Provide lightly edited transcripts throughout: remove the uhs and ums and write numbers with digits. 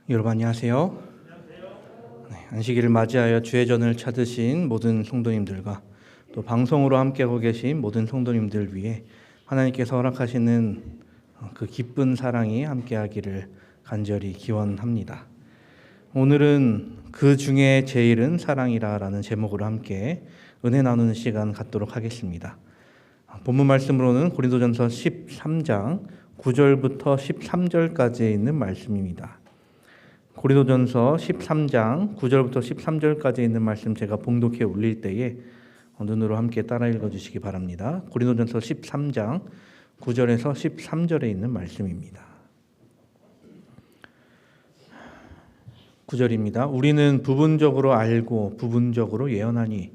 여러분 안녕하세요. 네, 안식일을 맞이하여 주의 전을 찾으신 모든 성도님들과 또 방송으로 함께하고 계신 모든 성도님들 위해 하나님께서 허락하시는 그 기쁜 사랑이 함께하기를 간절히 기원합니다. 오늘은 그 중에 제일은 사랑이라라는 제목으로 함께 은혜 나누는 시간 갖도록 하겠습니다. 본문 말씀으로는 고린도전서 13장 9절부터 13절까지에 있는 말씀입니다. 고린도전서 13장 9절부터 13절까지 있는 말씀 제가 봉독해 올릴 때에 눈으로 함께 따라 읽어주시기 바랍니다. 고린도전서 13장 9절에서 13절에 있는 말씀입니다. 9절입니다. 우리는 부분적으로 알고 부분적으로 예언하니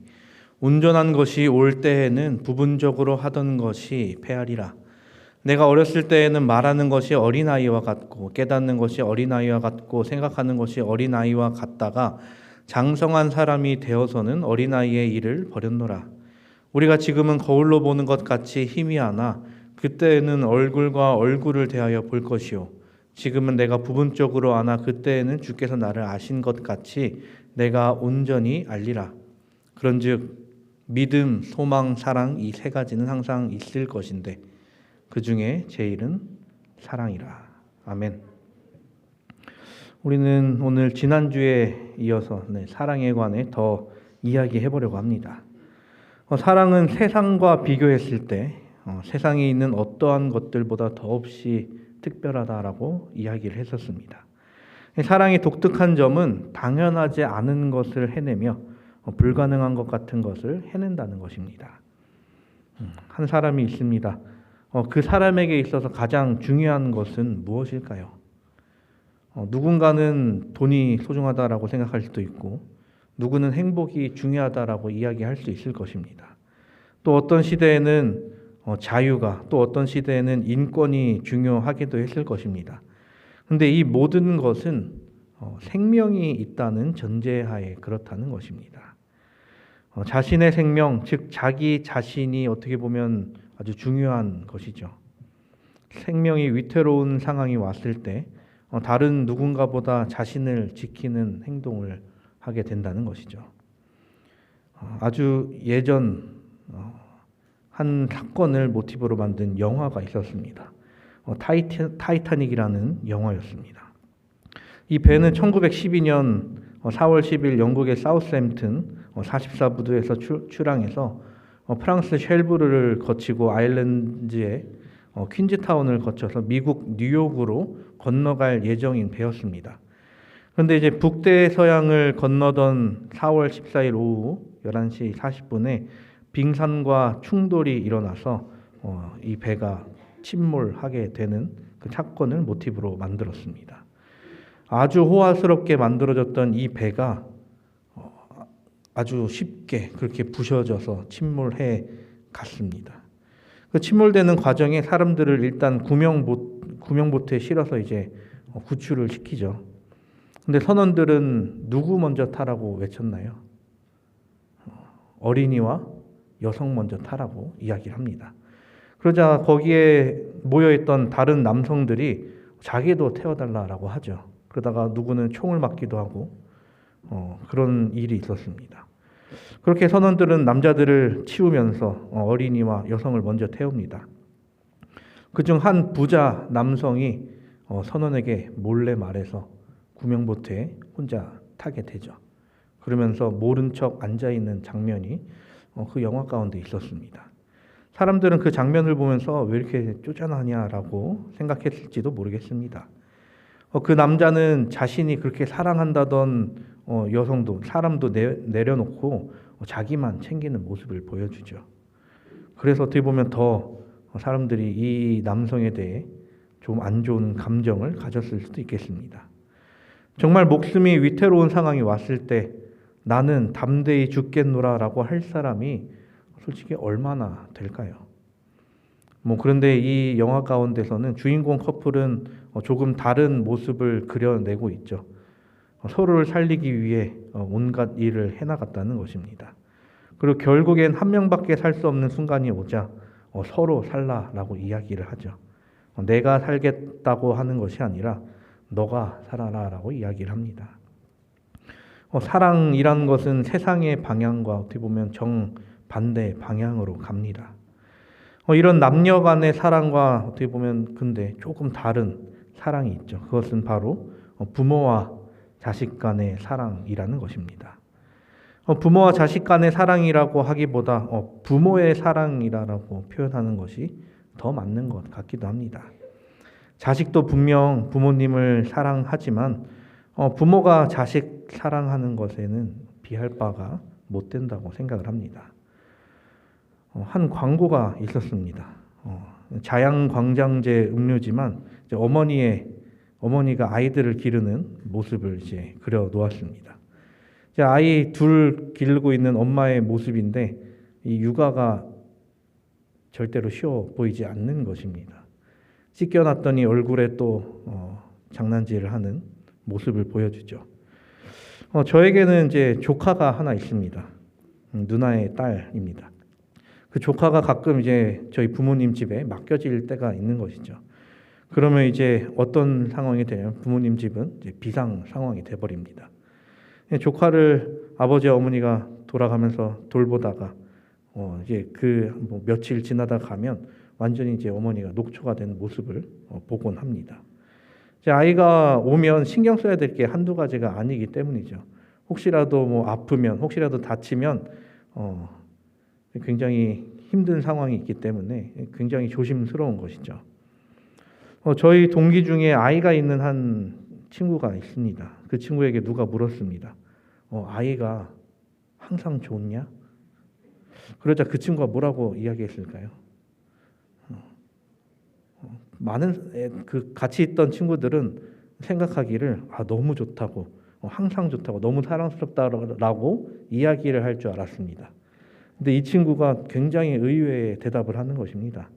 온전한 것이 올 때에는 부분적으로 하던 것이 패하리라. 내가 어렸을 때에는 말하는 것이 어린아이와 같고 깨닫는 것이 어린아이와 같고 생각하는 것이 어린아이와 같다가 장성한 사람이 되어서는 어린아이의 일을 버렸노라. 우리가 지금은 거울로 보는 것 같이 희미하나 그때에는 얼굴과 얼굴을 대하여 볼 것이요 지금은 내가 부분적으로 아나 그때에는 주께서 나를 아신 것 같이 내가 온전히 알리라. 그런즉 믿음, 소망, 사랑 이 세 가지는 항상 있을 것인데 그 중에 제일은 사랑이라. 아멘. 우리는 오늘 지난주에 이어서 사랑에 관해 더 이야기해 보려고 합니다. 사랑은 세상과 비교했을 때 세상에 있는 어떠한 것들보다 더없이 특별하다라고 이야기를 했었습니다. 사랑의 독특한 점은 당연하지 않은 것을 해내며 불가능한 것 같은 것을 해낸다는 것입니다. 한 사람이 있습니다. 그 사람에게 있어서 가장 중요한 것은 무엇일까요? 누군가는 돈이 소중하다라고 생각할 수도 있고 누구는 행복이 중요하다라고 이야기할 수 있을 것입니다. 또 어떤 시대에는 자유가, 또 어떤 시대에는 인권이 중요하기도 했을 것입니다. 그런데 이 모든 것은 생명이 있다는 전제하에 그렇다는 것입니다. 자신의 생명, 즉 자기 자신이 어떻게 보면 아주 중요한 것이죠. 생명이 위태로운 상황이 왔을 때 다른 누군가보다 자신을 지키는 행동을 하게 된다는 것이죠. 아주 예전 한 사건을 모티브로 만든 영화가 있었습니다. 타이타닉이라는 영화였습니다. 이 배는 1912년 4월 10일 영국의 사우스햄튼 44부두에서 출항해서 프랑스 쉘브르를 거치고 아일랜드의 퀸즈타운을 거쳐서 미국 뉴욕으로 건너갈 예정인 배였습니다. 그런데 이제 북대서양을 건너던 4월 14일 오후 11시 40분에 빙산과 충돌이 일어나서 이 배가 침몰하게 되는 그 사건을 모티브로 만들었습니다. 아주 호화스럽게 만들어졌던 이 배가 아주 쉽게 그렇게 부셔져서 침몰해 갔습니다. 그 침몰되는 과정에 사람들을 일단 구명보트에 실어서 이제 구출을 시키죠. 근데 선원들은 누구 먼저 타라고 외쳤나요? 어린이와 여성 먼저 타라고 이야기를 합니다. 그러자 거기에 모여있던 다른 남성들이 자기도 태워달라고 하죠. 그러다가 누구는 총을 맞기도 하고 그런 일이 있었습니다. 그렇게 선원들은 남자들을 치우면서 어린이와 여성을 먼저 태웁니다. 그중 한 부자 남성이 선원에게 몰래 말해서 구명보트에 혼자 타게 되죠. 그러면서 모른 척 앉아있는 장면이 그 영화 가운데 있었습니다. 사람들은 그 장면을 보면서 왜 이렇게 쪼잔하냐라고 생각했을지도 모르겠습니다. 그 남자는 자신이 그렇게 사랑한다던 여성도, 사람도 내려놓고 자기만 챙기는 모습을 보여주죠. 그래서 어떻게 보면 더 사람들이 이 남성에 대해 좀 안 좋은 감정을 가졌을 수도 있겠습니다. 정말 목숨이 위태로운 상황이 왔을 때 나는 담대히 죽겠노라라고 할 사람이 솔직히 얼마나 될까요? 그런데 이 영화 가운데서는 주인공 커플은 조금 다른 모습을 그려내고 있죠. 서로를 살리기 위해 온갖 일을 해나갔다는 것입니다. 그리고 결국엔 한 명밖에 살 수 없는 순간이 오자 서로 살라라고 이야기를 하죠. 내가 살겠다고 하는 것이 아니라 너가 살아라라고 이야기를 합니다. 사랑이라는 것은 세상의 방향과 어떻게 보면 정반대 방향으로 갑니다. 이런 남녀 간의 사랑과 어떻게 보면 근데 조금 다른 사랑이 있죠. 그것은 바로 부모와 자식 간의 사랑이라는 것입니다. 부모와 자식 간의 사랑이라고 하기보다 부모의 사랑이라고 표현하는 것이 더 맞는 것 같기도 합니다. 자식도 분명 부모님을 사랑하지만 부모가 자식 사랑하는 것에는 비할 바가 못 된다고 생각을 합니다. 한 광고가 있었습니다. 자양광장제 음료지만 이제 어머니가 아이들을 기르는 모습을 이제 그려 놓았습니다. 이제 아이 둘 기르고 있는 엄마의 모습인데 이 육아가 절대로 쉬워 보이지 않는 것입니다. 씻겨놨더니 얼굴에 또 장난질을 하는 모습을 보여주죠. 저에게는 이제 조카가 하나 있습니다. 누나의 딸입니다. 그 조카가 가끔 이제 저희 부모님 집에 맡겨질 때가 있는 것이죠. 그러면 이제 어떤 상황이 되냐면 부모님 집은 이제 비상 상황이 돼버립니다. 조카를 아버지 어머니가 돌아가면서 돌보다가 이제 뭐 며칠 지나다 가면 완전히 이제 어머니가 녹초가 된 모습을 보곤 합니다. 이제 아이가 오면 신경 써야 될 게 한두 가지가 아니기 때문이죠. 혹시라도 뭐 아프면, 혹시라도 다치면 굉장히 힘든 상황이 있기 때문에 굉장히 조심스러운 것이죠. 저희 동기 중에 아이가 있는 한 친구가 있습니다. 그 친구에게 누가 물었습니다. 아이가 항상 좋냐? 그러자 그 친구가 뭐라고 이야기했을까요? 많은 같이 있던 친구들은 생각하기를 너무 좋다고, 항상 좋다고, 너무 사랑스럽다라고 이야기를 할 줄 알았습니다. 근데 이 친구가 굉장히 의외의 대답을 하는 것입니다.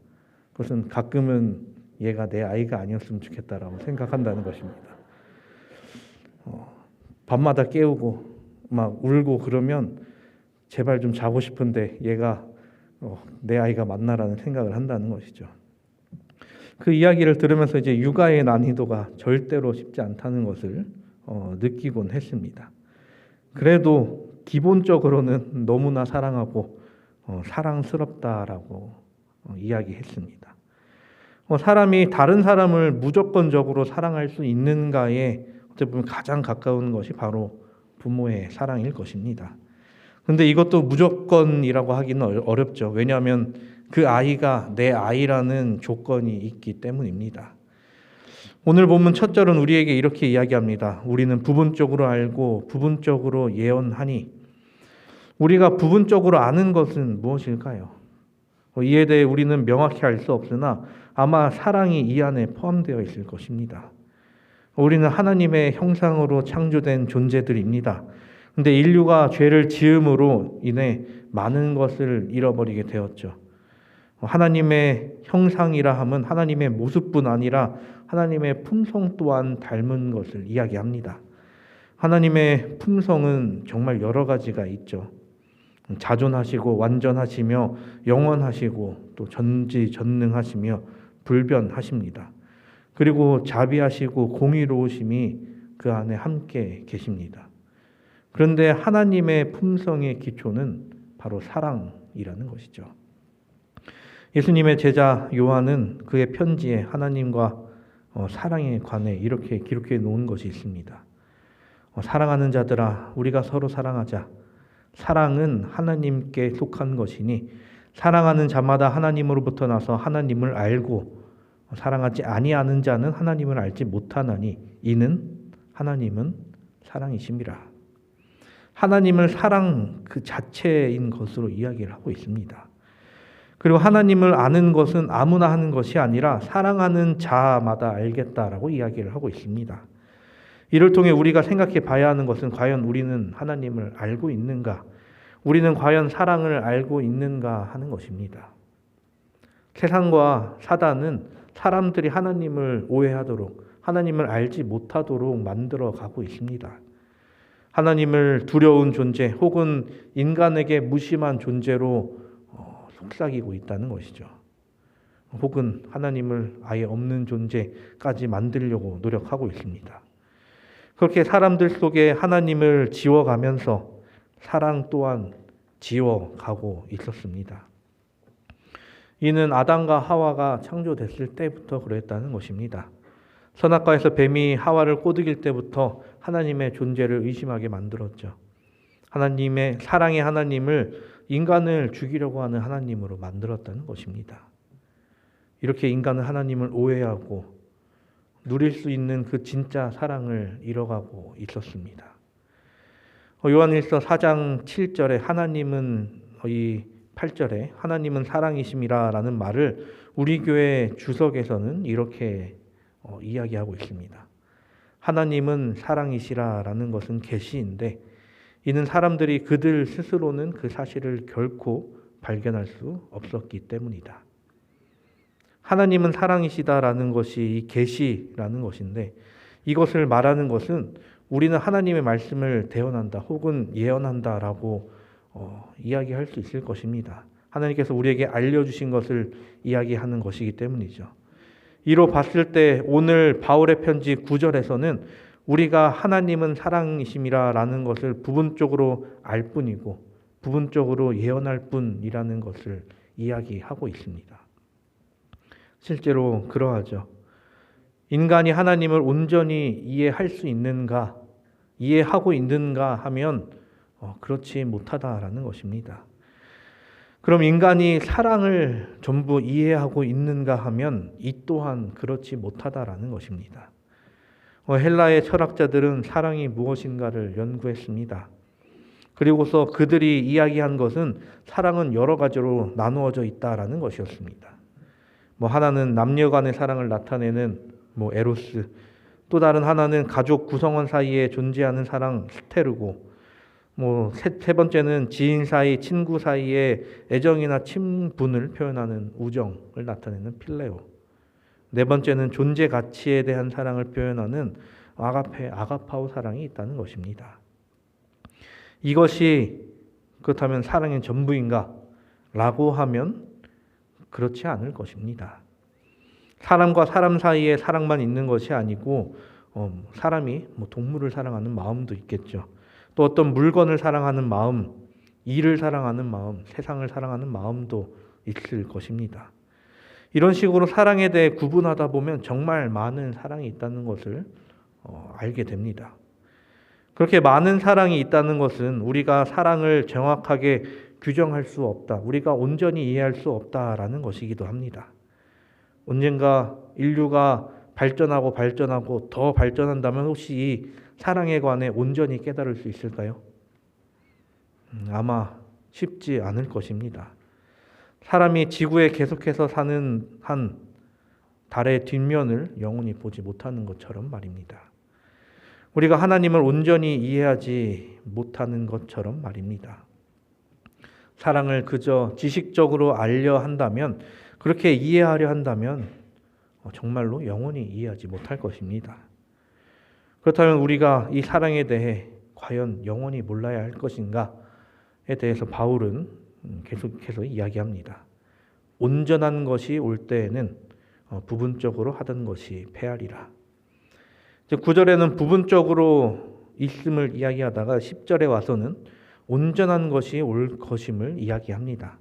그것은 가끔은 얘가 내 아이가 아니었으면 좋겠다라고 생각한다는 것입니다. 밤마다 깨우고 막 울고 그러면 제발 좀 자고 싶은데 얘가 내 아이가 맞나라는 생각을 한다는 것이죠. 그 이야기를 들으면서 이제 육아의 난이도가 절대로 쉽지 않다는 것을 느끼곤 했습니다. 그래도 기본적으로는 너무나 사랑하고 사랑스럽다라고 이야기했습니다. 사람이 다른 사람을 무조건적으로 사랑할 수 있는가에 어떻게 보면 가장 가까운 것이 바로 부모의 사랑일 것입니다. 그런데 이것도 무조건이라고 하기는 어렵죠. 왜냐하면 그 아이가 내 아이라는 조건이 있기 때문입니다. 오늘 본문 첫 절은 우리에게 이렇게 이야기합니다. 우리는 부분적으로 알고 부분적으로 예언하니. 우리가 부분적으로 아는 것은 무엇일까요? 이에 대해 우리는 명확히 알 수 없으나 아마 사랑이 이 안에 포함되어 있을 것입니다. 우리는 하나님의 형상으로 창조된 존재들입니다. 그런데 인류가 죄를 지음으로 인해 많은 것을 잃어버리게 되었죠. 하나님의 형상이라 함은 하나님의 모습뿐 아니라 하나님의 품성 또한 닮은 것을 이야기합니다. 하나님의 품성은 정말 여러 가지가 있죠. 자존하시고 완전하시며 영원하시고 또 전지전능하시며 불변하십니다. 그리고 자비하시고 공의로우심이 그 안에 함께 계십니다. 그런데 하나님의 품성의 기초는 바로 사랑이라는 것이죠. 예수님의 제자 요한은 그의 편지에 하나님과 사랑에 관해 이렇게 기록해 놓은 것이 있습니다. 사랑하는 자들아, 우리가 서로 사랑하자. 사랑은 하나님께 속한 것이니 사랑하는 자마다 하나님으로부터 나서 하나님을 알고 사랑하지 아니하는 자는 하나님을 알지 못하나니 이는 하나님은 사랑이심이라. 하나님을 사랑 그 자체인 것으로 이야기를 하고 있습니다. 그리고 하나님을 아는 것은 아무나 하는 것이 아니라 사랑하는 자마다 알겠다라고 이야기를 하고 있습니다. 이를 통해 우리가 생각해 봐야 하는 것은 과연 우리는 하나님을 알고 있는가? 우리는 과연 사랑을 알고 있는가 하는 것입니다. 세상과 사단은 사람들이 하나님을 오해하도록, 하나님을 알지 못하도록 만들어 가고 있습니다. 하나님을 두려운 존재 혹은 인간에게 무심한 존재로 속삭이고 있다는 것이죠. 혹은 하나님을 아예 없는 존재까지 만들려고 노력하고 있습니다. 그렇게 사람들 속에 하나님을 지워가면서 사랑 또한 지워가고 있었습니다. 이는 아담과 하와가 창조됐을 때부터 그랬다는 것입니다. 선악과에서 뱀이 하와를 꼬드길 때부터 하나님의 존재를 의심하게 만들었죠. 하나님의 사랑의 하나님을 인간을 죽이려고 하는 하나님으로 만들었다는 것입니다. 이렇게 인간은 하나님을 오해하고 누릴 수 있는 그 진짜 사랑을 잃어가고 있었습니다. 요한일서 4장 7절에 하나님은 이 8절에 하나님은 사랑이심이라라는 말을 우리 교회 주석에서는 이렇게 이야기하고 있습니다. 하나님은 사랑이시라라는 것은 계시인데 이는 사람들이 그들 스스로는 그 사실을 결코 발견할 수 없었기 때문이다. 하나님은 사랑이시다라는 것이 이 계시라는 것인데 이것을 말하는 것은 우리는 하나님의 말씀을 대언한다 혹은 예언한다라고 이야기할 수 있을 것입니다. 하나님께서 우리에게 알려주신 것을 이야기하는 것이기 때문이죠. 이로 봤을 때 오늘 바울의 편지 9절에서는 우리가 하나님은 사랑이심이라라는 것을 부분적으로 알 뿐이고 부분적으로 예언할 뿐이라는 것을 이야기하고 있습니다. 실제로 그러하죠. 인간이 하나님을 온전히 이해할 수 있는가, 이해하고 있는가 하면 그렇지 못하다라는 것입니다. 그럼 인간이 사랑을 전부 이해하고 있는가 하면 이 또한 그렇지 못하다라는 것입니다. 헬라의 철학자들은 사랑이 무엇인가를 연구했습니다. 그리고서 그들이 이야기한 것은 사랑은 여러 가지로 나누어져 있다라는 것이었습니다. 하나는 남녀 간의 사랑을 나타내는 에로스, 또 다른 하나는 가족 구성원 사이에 존재하는 사랑 스테르고, 세 번째는 지인 사이, 친구 사이의 애정이나 친분을 표현하는 우정을 나타내는 필레오. 네 번째는 존재 가치에 대한 사랑을 표현하는 아가페, 아가파오 사랑이 있다는 것입니다. 이것이 그렇다면 사랑의 전부인가? 라고 하면 그렇지 않을 것입니다. 사람과 사람 사이에 사랑만 있는 것이 아니고 사람이 동물을 사랑하는 마음도 있겠죠. 또 어떤 물건을 사랑하는 마음, 일을 사랑하는 마음, 세상을 사랑하는 마음도 있을 것입니다. 이런 식으로 사랑에 대해 구분하다 보면 정말 많은 사랑이 있다는 것을 알게 됩니다. 그렇게 많은 사랑이 있다는 것은 우리가 사랑을 정확하게 규정할 수 없다, 우리가 온전히 이해할 수 없다라는 것이기도 합니다. 언젠가 인류가 발전하고 더 발전한다면 혹시 이 사랑에 관해 온전히 깨달을 수 있을까요? 아마 쉽지 않을 것입니다. 사람이 지구에 계속해서 사는 한 달의 뒷면을 영원히 보지 못하는 것처럼 말입니다. 우리가 하나님을 온전히 이해하지 못하는 것처럼 말입니다. 사랑을 그저 지식적으로 알려 한다면, 그렇게 이해하려 한다면 정말로 영원히 이해하지 못할 것입니다. 그렇다면 우리가 이 사랑에 대해 과연 영원히 몰라야 할 것인가에 대해서 바울은 계속해서 이야기합니다. 온전한 것이 올 때에는 부분적으로 하던 것이 패하리라. 9절에는 부분적으로 있음을 이야기하다가 10절에 와서는 온전한 것이 올 것임을 이야기합니다.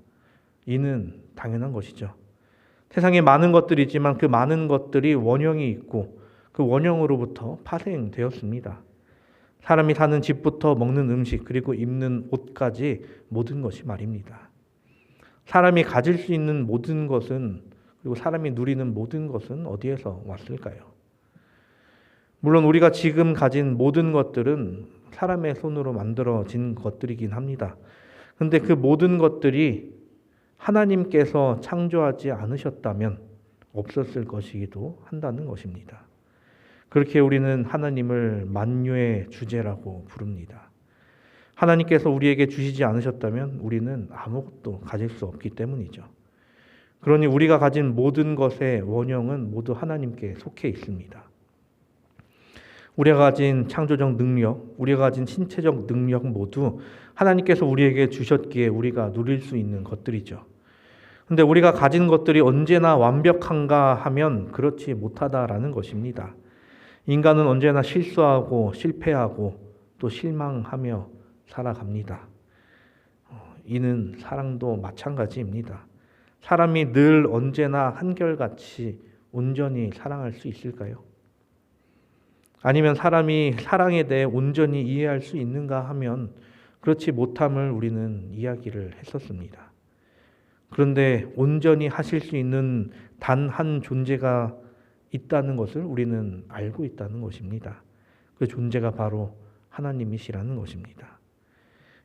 이는 당연한 것이죠. 세상에 많은 것들이 있지만 그 많은 것들이 원형이 있고 그 원형으로부터 파생되었습니다. 사람이 사는 집부터 먹는 음식 그리고 입는 옷까지 모든 것이 말입니다. 사람이 가질 수 있는 모든 것은, 그리고 사람이 누리는 모든 것은 어디에서 왔을까요? 물론 우리가 지금 가진 모든 것들은 사람의 손으로 만들어진 것들이긴 합니다. 그런데 그 모든 것들이 하나님께서 창조하지 않으셨다면 없었을 것이기도 한다는 것입니다. 그렇게 우리는 하나님을 만유의 주제라고 부릅니다. 하나님께서 우리에게 주시지 않으셨다면 우리는 아무것도 가질 수 없기 때문이죠. 그러니 우리가 가진 모든 것의 원형은 모두 하나님께 속해 있습니다. 우리가 가진 창조적 능력, 우리가 가진 신체적 능력 모두 하나님께서 우리에게 주셨기에 우리가 누릴 수 있는 것들이죠. 근데 우리가 가진 것들이 언제나 완벽한가 하면 그렇지 못하다라는 것입니다. 인간은 언제나 실수하고 실패하고 또 실망하며 살아갑니다. 이는 사랑도 마찬가지입니다. 사람이 늘 언제나 한결같이 온전히 사랑할 수 있을까요? 아니면 사람이 사랑에 대해 온전히 이해할 수 있는가 하면 그렇지 못함을 우리는 이야기를 했었습니다. 그런데 온전히 하실 수 있는 단 한 존재가 있다는 것을 우리는 알고 있다는 것입니다. 그 존재가 바로 하나님이시라는 것입니다.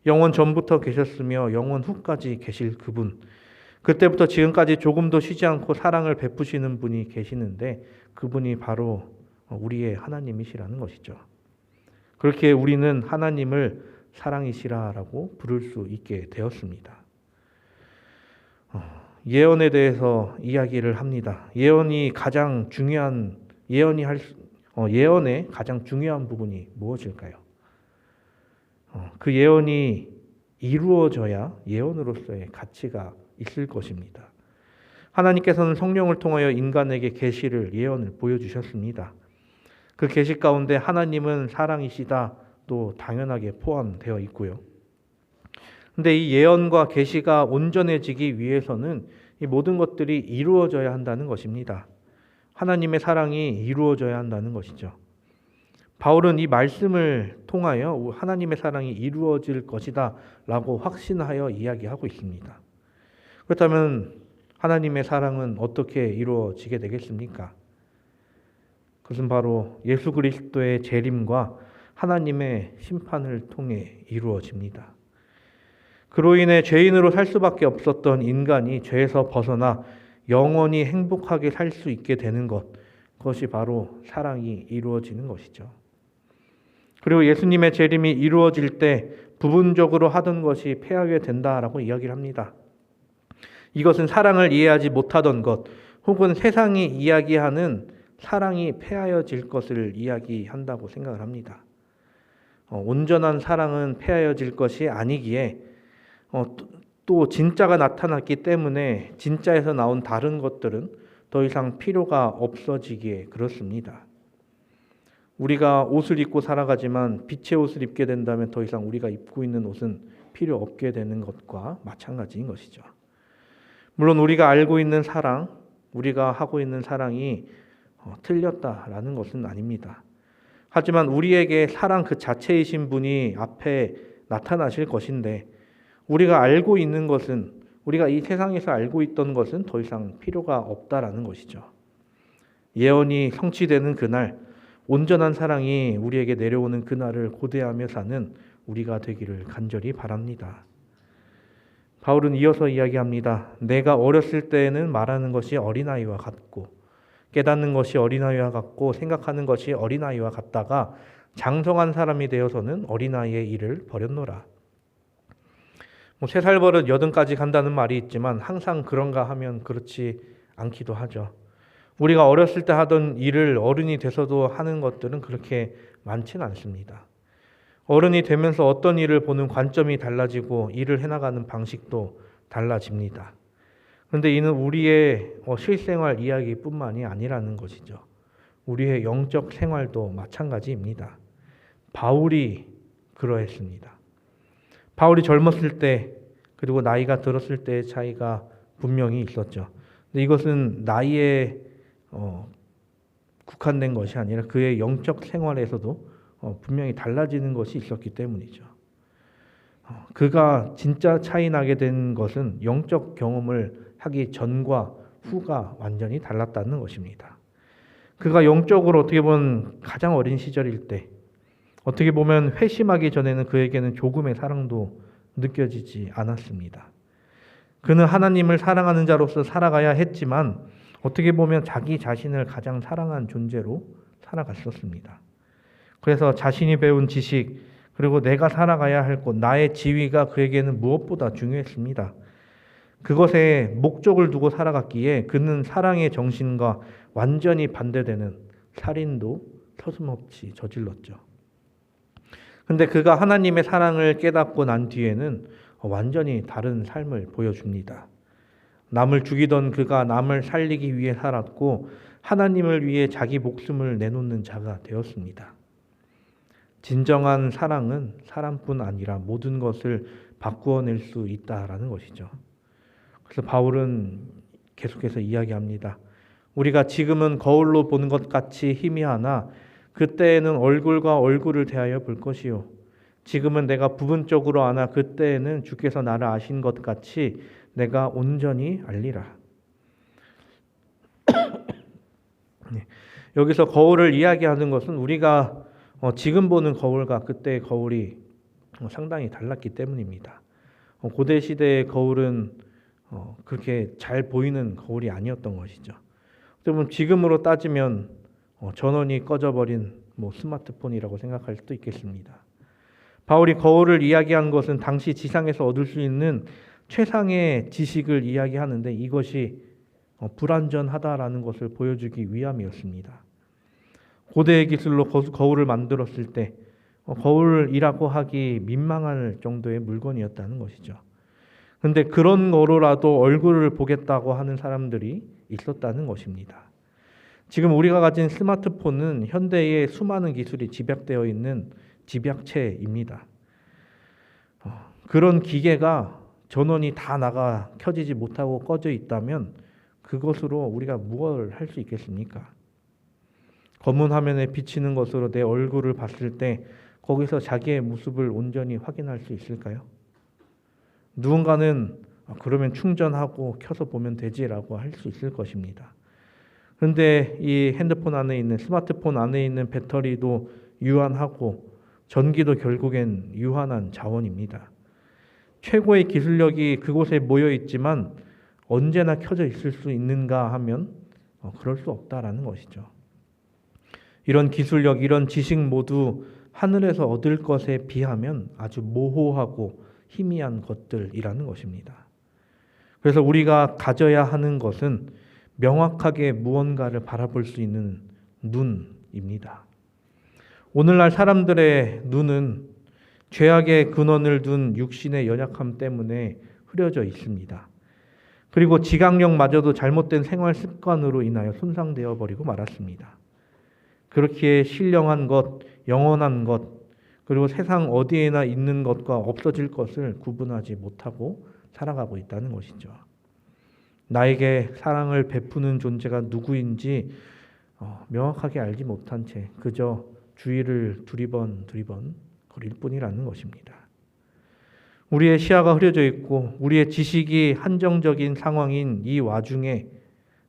영원 전부터 계셨으며 영원 후까지 계실 그분, 그때부터 지금까지 조금도 쉬지 않고 사랑을 베푸시는 분이 계시는데 그분이 바로 우리의 하나님이시라는 것이죠. 그렇게 우리는 하나님을 사랑이시라라고 부를 수 있게 되었습니다. 예언에 대해서 이야기를 합니다. 예언의 가장 중요한 부분이 무엇일까요? 그 예언이 이루어져야 예언으로서의 가치가 있을 것입니다. 하나님께서는 성령을 통하여 인간에게 계시를 예언을 보여주셨습니다. 그 계시 가운데 하나님은 사랑이시다 또 당연하게 포함되어 있고요. 근데 이 예언과 계시가 온전해지기 위해서는 이 모든 것들이 이루어져야 한다는 것입니다. 하나님의 사랑이 이루어져야 한다는 것이죠. 바울은 이 말씀을 통하여 하나님의 사랑이 이루어질 것이다 라고 확신하여 이야기하고 있습니다. 그렇다면 하나님의 사랑은 어떻게 이루어지게 되겠습니까? 그것은 바로 예수 그리스도의 재림과 하나님의 심판을 통해 이루어집니다. 그로 인해 죄인으로 살 수밖에 없었던 인간이 죄에서 벗어나 영원히 행복하게 살 수 있게 되는 것, 그것이 바로 사랑이 이루어지는 것이죠. 그리고 예수님의 재림이 이루어질 때 부분적으로 하던 것이 패하게 된다라고 이야기를 합니다. 이것은 사랑을 이해하지 못하던 것, 혹은 세상이 이야기하는 사랑이 패하여질 것을 이야기한다고 생각을 합니다. 온전한 사랑은 패하여질 것이 아니기에 또 진짜가 나타났기 때문에 진짜에서 나온 다른 것들은 더 이상 필요가 없어지기에 그렇습니다. 우리가 옷을 입고 살아가지만 빛의 옷을 입게 된다면 더 이상 우리가 입고 있는 옷은 필요 없게 되는 것과 마찬가지인 것이죠. 물론 우리가 알고 있는 사랑, 우리가 하고 있는 사랑이 틀렸다라는 것은 아닙니다. 하지만 우리에게 사랑 그 자체이신 분이 앞에 나타나실 것인데 우리가 알고 있는 것은, 우리가 이 세상에서 알고 있던 것은 더 이상 필요가 없다라는 것이죠. 예언이 성취되는 그날, 온전한 사랑이 우리에게 내려오는 그날을 고대하며 사는 우리가 되기를 간절히 바랍니다. 바울은 이어서 이야기합니다. 내가 어렸을 때에는 말하는 것이 어린아이와 같고 깨닫는 것이 어린아이와 같고 생각하는 것이 어린아이와 같다가 장성한 사람이 되어서는 어린아이의 일을 버렸노라. 3살 버릇 80까지 간다는 말이 있지만 항상 그런가 하면 그렇지 않기도 하죠. 우리가 어렸을 때 하던 일을 어른이 돼서도 하는 것들은 그렇게 많지는 않습니다. 어른이 되면서 어떤 일을 보는 관점이 달라지고 일을 해나가는 방식도 달라집니다. 그런데 이는 우리의 실생활 이야기뿐만이 아니라는 것이죠. 우리의 영적 생활도 마찬가지입니다. 바울이 그러했습니다. 바울이 젊었을 때 그리고 나이가 들었을 때의 차이가 분명히 있었죠. 근데 이것은 나이에 국한된 것이 아니라 그의 영적 생활에서도 분명히 달라지는 것이 있었기 때문이죠. 그가 진짜 차이 나게 된 것은 영적 경험을 하기 전과 후가 완전히 달랐다는 것입니다. 그가 영적으로 어떻게 보면 가장 어린 시절일 때, 어떻게 보면 회심하기 전에는 그에게는 조금의 사랑도 느껴지지 않았습니다. 그는 하나님을 사랑하는 자로서 살아가야 했지만 어떻게 보면 자기 자신을 가장 사랑한 존재로 살아갔었습니다. 그래서 자신이 배운 지식, 그리고 내가 살아가야 할 곳, 나의 지위가 그에게는 무엇보다 중요했습니다. 그것에 목적을 두고 살아갔기에 그는 사랑의 정신과 완전히 반대되는 살인도 서슴없이 저질렀죠. 근데 그가 하나님의 사랑을 깨닫고 난 뒤에는 완전히 다른 삶을 보여줍니다. 남을 죽이던 그가 남을 살리기 위해 살았고 하나님을 위해 자기 목숨을 내놓는 자가 되었습니다. 진정한 사랑은 사람뿐 아니라 모든 것을 바꾸어낼 수 있다라는 것이죠. 그래서 바울은 계속해서 이야기합니다. 우리가 지금은 거울로 보는 것 같이 희미하나 그때에는 얼굴과 얼굴을 대하여 볼 것이요. 지금은 내가 부분적으로 아나 그때에는 주께서 나를 아신 것 같이 내가 온전히 알리라. 여기서 거울을 이야기하는 것은 우리가 지금 보는 거울과 그때의 거울이 상당히 달랐기 때문입니다. 고대 시대의 거울은 그렇게 잘 보이는 거울이 아니었던 것이죠. 그러면 지금으로 따지면 전원이 꺼져버린 스마트폰이라고 생각할 수도 있겠습니다. 바울이 거울을 이야기한 것은 당시 지상에서 얻을 수 있는 최상의 지식을 이야기하는데 이것이 불완전하다라는 것을 보여주기 위함이었습니다. 고대의 기술로 거울을 만들었을 때 거울이라고 하기 민망할 정도의 물건이었다는 것이죠. 그런데 그런 거로라도 얼굴을 보겠다고 하는 사람들이 있었다는 것입니다. 지금 우리가 가진 스마트폰은 현대의 수많은 기술이 집약되어 있는 집약체입니다. 그런 기계가 전원이 다 나가 켜지지 못하고 꺼져 있다면 그것으로 우리가 무엇을 할 수 있겠습니까? 검은 화면에 비치는 것으로 내 얼굴을 봤을 때 거기서 자기의 모습을 온전히 확인할 수 있을까요? 누군가는 그러면 충전하고 켜서 보면 되지라고 할 수 있을 것입니다. 그런데 이 핸드폰 안에 있는 스마트폰 안에 있는 배터리도 유한하고 전기도 결국엔 유한한 자원입니다. 최고의 기술력이 그곳에 모여 있지만 언제나 켜져 있을 수 있는가 하면 그럴 수 없다라는 것이죠. 이런 기술력, 이런 지식 모두 하늘에서 얻을 것에 비하면 아주 모호하고 희미한 것들이라는 것입니다. 그래서 우리가 가져야 하는 것은 명확하게 무언가를 바라볼 수 있는 눈입니다. 오늘날 사람들의 눈은 죄악의 근원을 둔 육신의 연약함 때문에 흐려져 있습니다. 그리고 지각력마저도 잘못된 생활 습관으로 인하여 손상되어 버리고 말았습니다. 그렇기에 신령한 것, 영원한 것, 그리고 세상 어디에나 있는 것과 없어질 것을 구분하지 못하고 살아가고 있다는 것이죠. 나에게 사랑을 베푸는 존재가 누구인지 명확하게 알지 못한 채 그저 주위를 두리번 거릴 뿐이라는 것입니다. 우리의 시야가 흐려져 있고 우리의 지식이 한정적인 상황인 이 와중에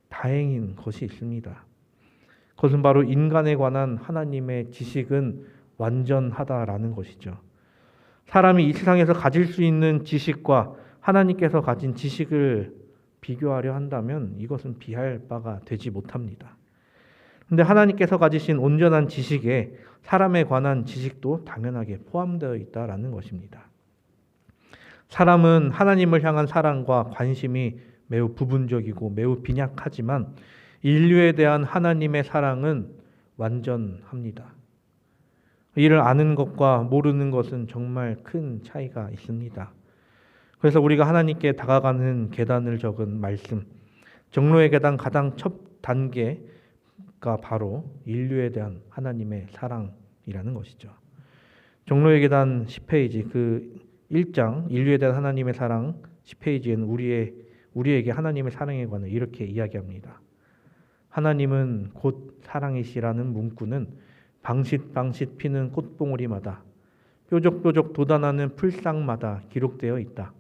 다행인 것이 있습니다. 그것은 바로 인간에 관한 하나님의 지식은 완전하다라는 것이죠. 사람이 이 세상에서 가질 수 있는 지식과 하나님께서 가진 지식을 비교하려 한다면 이것은 비할 바가 되지 못합니다. 그런데 하나님께서 가지신 온전한 지식에 사람에 관한 지식도 당연하게 포함되어 있다라는 것입니다. 사람은 하나님을 향한 사랑과 관심이 매우 부분적이고 매우 빈약하지만 인류에 대한 하나님의 사랑은 완전합니다. 이를 아는 것과 모르는 것은 정말 큰 차이가 있습니다. 그래서 우리가 하나님께 다가가는 계단을 적은 말씀, 정로의 계단 가장 첫 단계가 바로 인류에 대한 하나님의 사랑이라는 것이죠. 정로의 계단 10페이지 그 1장 인류에 대한 하나님의 사랑 10페이지에는 우리에게 하나님의 사랑에 관해 이렇게 이야기합니다. 하나님은 곧 사랑이시라는 문구는 방싯방싯 피는 꽃봉오리마다 뾰족뾰족 돋아나는 풀상마다 기록되어 있다.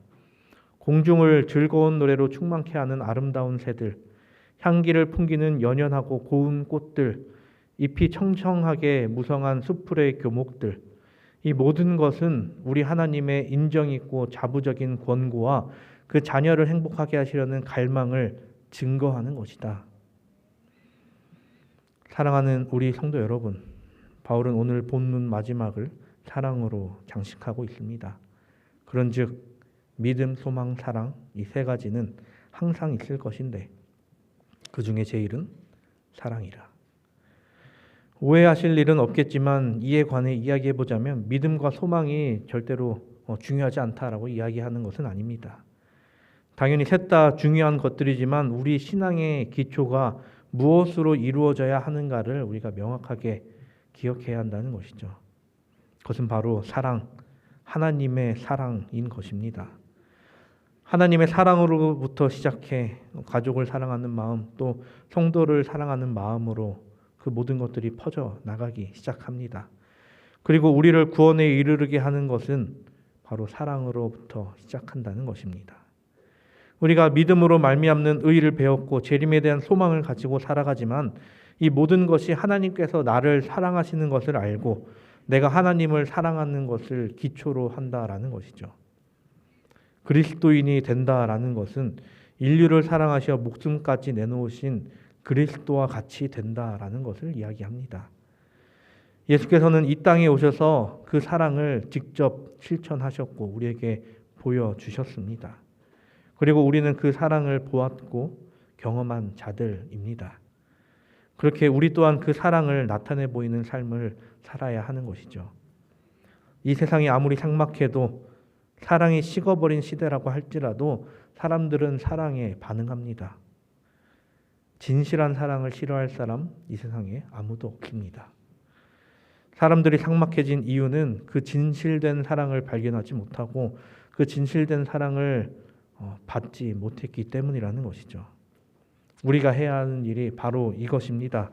공중을 즐거운 노래로 충만케 하는 아름다운 새들, 향기를 풍기는 연연하고 고운 꽃들, 잎이 청청하게 무성한 숲풀의 교목들, 이 모든 것은 우리 하나님의 인정 있고 자부적인 권고와 그 자녀를 행복하게 하시려는 갈망을 증거하는 것이다. 사랑하는 우리 성도 여러분, 바울은 오늘 본문 마지막을 사랑으로 장식하고 있습니다. 그런즉 믿음, 소망, 사랑 이 세 가지는 항상 있을 것인데 그 중에 제일은 사랑이라. 오해하실 일은 없겠지만 이에 관해 이야기해보자면 믿음과 소망이 절대로 중요하지 않다라고 이야기하는 것은 아닙니다. 당연히 셋 다 중요한 것들이지만 우리 신앙의 기초가 무엇으로 이루어져야 하는가를 우리가 명확하게 기억해야 한다는 것이죠. 그것은 바로 사랑, 하나님의 사랑인 것입니다. 하나님의 사랑으로부터 시작해 가족을 사랑하는 마음, 또 성도를 사랑하는 마음으로 그 모든 것들이 퍼져 나가기 시작합니다. 그리고 우리를 구원에 이르게 하는 것은 바로 사랑으로부터 시작한다는 것입니다. 우리가 믿음으로 말미암는 의를 배웠고 재림에 대한 소망을 가지고 살아가지만 이 모든 것이 하나님께서 나를 사랑하시는 것을 알고 내가 하나님을 사랑하는 것을 기초로 한다라는 것이죠. 그리스도인이 된다라는 것은 인류를 사랑하셔 목숨까지 내놓으신 그리스도와 같이 된다라는 것을 이야기합니다. 예수께서는 이 땅에 오셔서 그 사랑을 직접 실천하셨고 우리에게 보여주셨습니다. 그리고 우리는 그 사랑을 보았고 경험한 자들입니다. 그렇게 우리 또한 그 사랑을 나타내 보이는 삶을 살아야 하는 것이죠. 이 세상이 아무리 삭막해도 사랑이 식어버린 시대라고 할지라도 사람들은 사랑에 반응합니다. 진실한 사랑을 싫어할 사람 이 세상에 아무도 없습니다. 사람들이 삭막해진 이유는 그 진실된 사랑을 발견하지 못하고 그 진실된 사랑을 받지 못했기 때문이라는 것이죠. 우리가 해야 하는 일이 바로 이것입니다.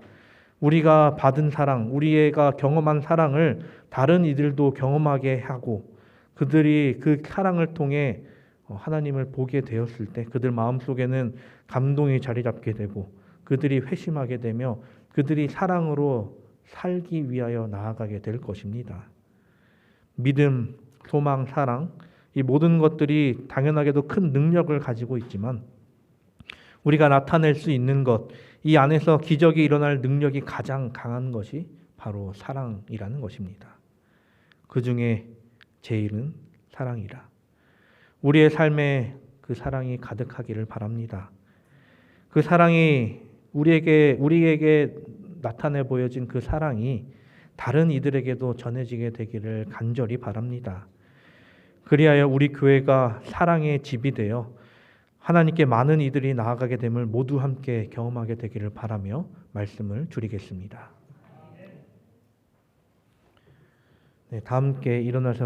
우리가 받은 사랑, 우리가 경험한 사랑을 다른 이들도 경험하게 하고 그들이 그 사랑을 통해 하나님을 보게 되었을 때 그들 마음속에는 감동이 자리 잡게 되고 그들이 회심하게 되며 그들이 사랑으로 살기 위하여 나아가게 될 것입니다. 믿음, 소망, 사랑 이 모든 것들이 당연하게도 큰 능력을 가지고 있지만 우리가 나타낼 수 있는 것, 이 안에서 기적이 일어날 능력이 가장 강한 것이 바로 사랑이라는 것입니다. 그 중에 제일은 사랑이라. 우리의 삶에 그 사랑이 가득하기를 바랍니다. 그 사랑이 우리에게 나타내 보여진 그 사랑이 다른 이들에게도 전해지게 되기를 간절히 바랍니다. 그리하여 우리 교회가 사랑의 집이 되어 하나님께 많은 이들이 나아가게 됨을 모두 함께 경험하게 되기를 바라며 말씀을 드리겠습니다. 네, 다 함께 일어나서